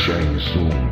Shang Tsung.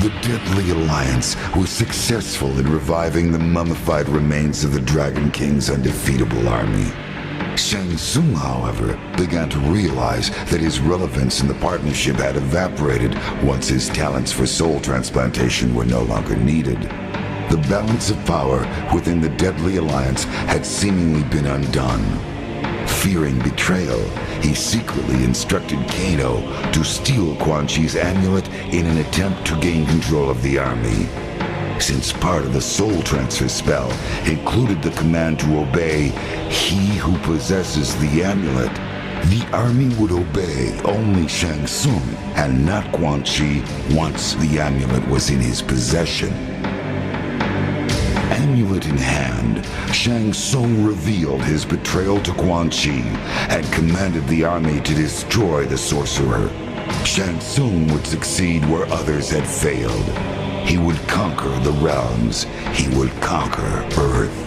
The Deadly Alliance was successful in reviving the mummified remains of the Dragon King's undefeatable army. Shang Tsung, however, began to realize that his relevance in the partnership had evaporated once his talents for soul transplantation were no longer needed. The balance of power within the Deadly Alliance had seemingly been undone. Fearing betrayal, he secretly instructed Kano to steal Quan Chi's amulet in an attempt to gain control of the army. Since part of the soul transfer spell included the command to obey he who possesses the amulet, the army would obey only Shang Tsung and not Quan Chi once the amulet was in his possession. Amulet in hand, Shang Tsung revealed his betrayal to Quan Chi and commanded the army to destroy the sorcerer. Shang Tsung would succeed where others had failed. He would conquer the realms. He would conquer Earth.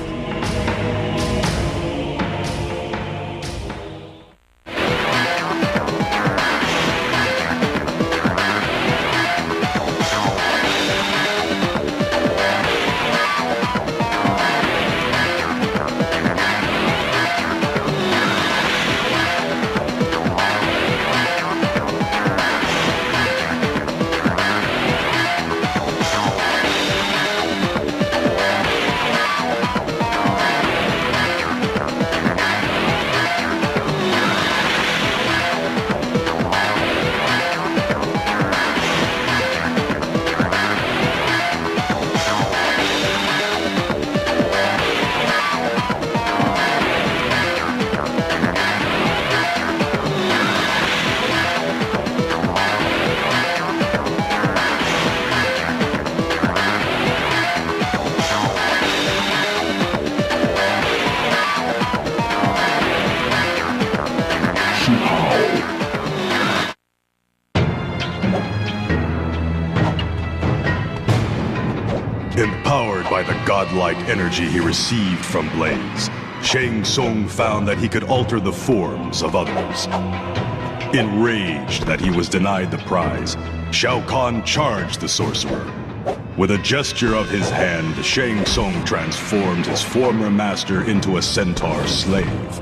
Empowered by the godlike energy he received from Blaze, Shang Tsung found that he could alter the forms of others. Enraged that he was denied the prize, Shao Kahn charged the sorcerer. With a gesture of his hand, Shang Tsung transformed his former master into a centaur slave.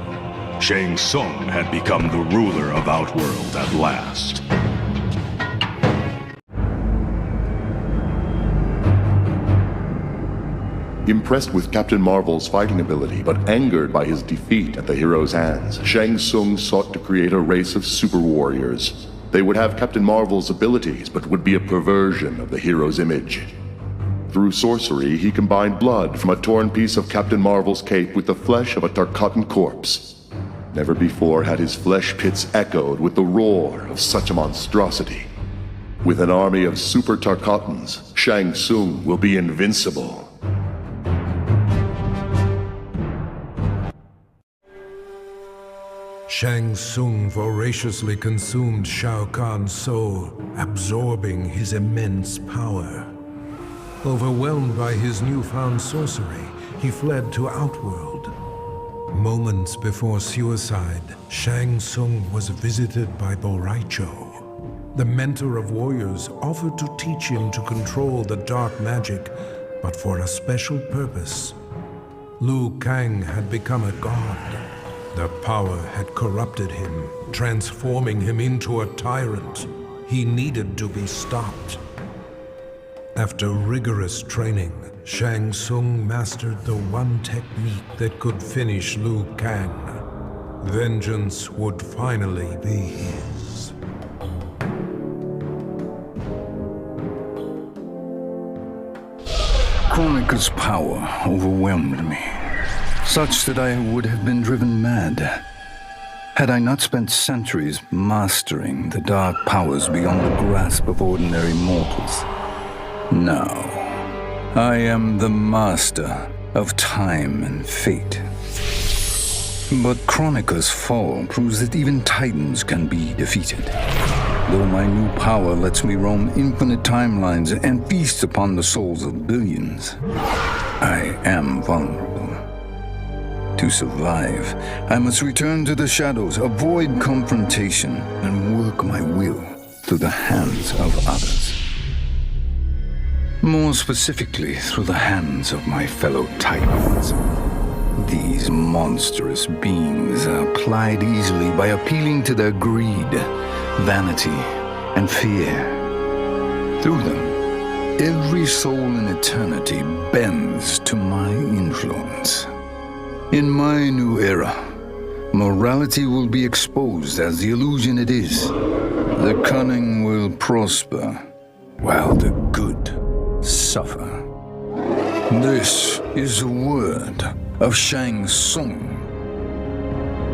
Shang Tsung had become the ruler of Outworld at last. Impressed with Captain Marvel's fighting ability, but angered by his defeat at the hero's hands, Shang Tsung sought to create a race of super warriors. They would have Captain Marvel's abilities, but would be a perversion of the hero's image. Through sorcery, he combined blood from a torn piece of Captain Marvel's cape with the flesh of a Tarkatan corpse. Never before had his flesh pits echoed with the roar of such a monstrosity. With an army of super Tarkatans, Shang Tsung will be invincible. Shang Tsung voraciously consumed Shao Kahn's soul, absorbing his immense power. Overwhelmed by his newfound sorcery, he fled to Outworld. Moments before suicide, Shang Tsung was visited by Bo Rai Cho. The mentor of warriors offered to teach him to control the dark magic, but for a special purpose. Liu Kang had become a god. The power had corrupted him, transforming him into a tyrant. He needed to be stopped. After rigorous training, Shang Tsung mastered the one technique that could finish Liu Kang. Vengeance would finally be his. Kronika's power overwhelmed me, such that I would have been driven mad had I not spent centuries mastering the dark powers beyond the grasp of ordinary mortals. Now, I am the master of time and fate. But Kronika's fall proves that even titans can be defeated. Though my new power lets me roam infinite timelines and feast upon the souls of billions, I am vulnerable. To survive, I must return to the shadows, avoid confrontation, and work my will through the hands of others. More specifically, through the hands of my fellow titans. These monstrous beings are plied easily by appealing to their greed, vanity, and fear. Through them, every soul in eternity bends to my influence. In my new era, morality will be exposed as the illusion it is. The cunning will prosper, while the good suffer. This is the word of Shang Tsung.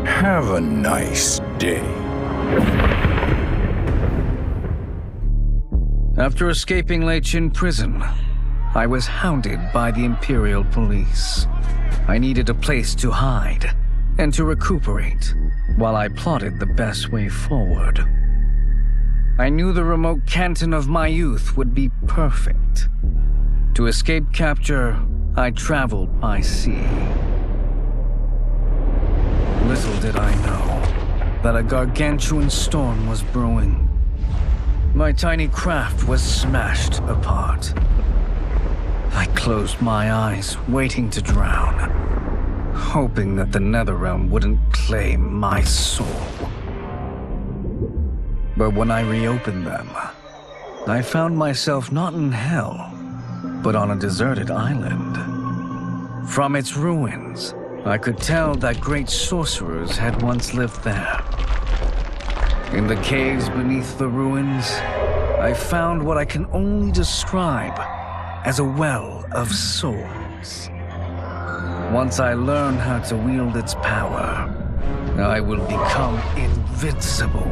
Have a nice day. After escaping Lei Chin prison, I was hounded by the Imperial Police. I needed a place to hide and to recuperate while I plotted the best way forward. I knew the remote canton of my youth would be perfect. To escape capture, I traveled by sea. Little did I know that a gargantuan storm was brewing. My tiny craft was smashed apart. I closed my eyes, waiting to drown, hoping that the Netherrealm wouldn't claim my soul. But when I reopened them, I found myself not in hell, but on a deserted island. From its ruins, I could tell that great sorcerers had once lived there. In the caves beneath the ruins, I found what I can only describe as a well of souls. Once I learn how to wield its power, I will become invincible.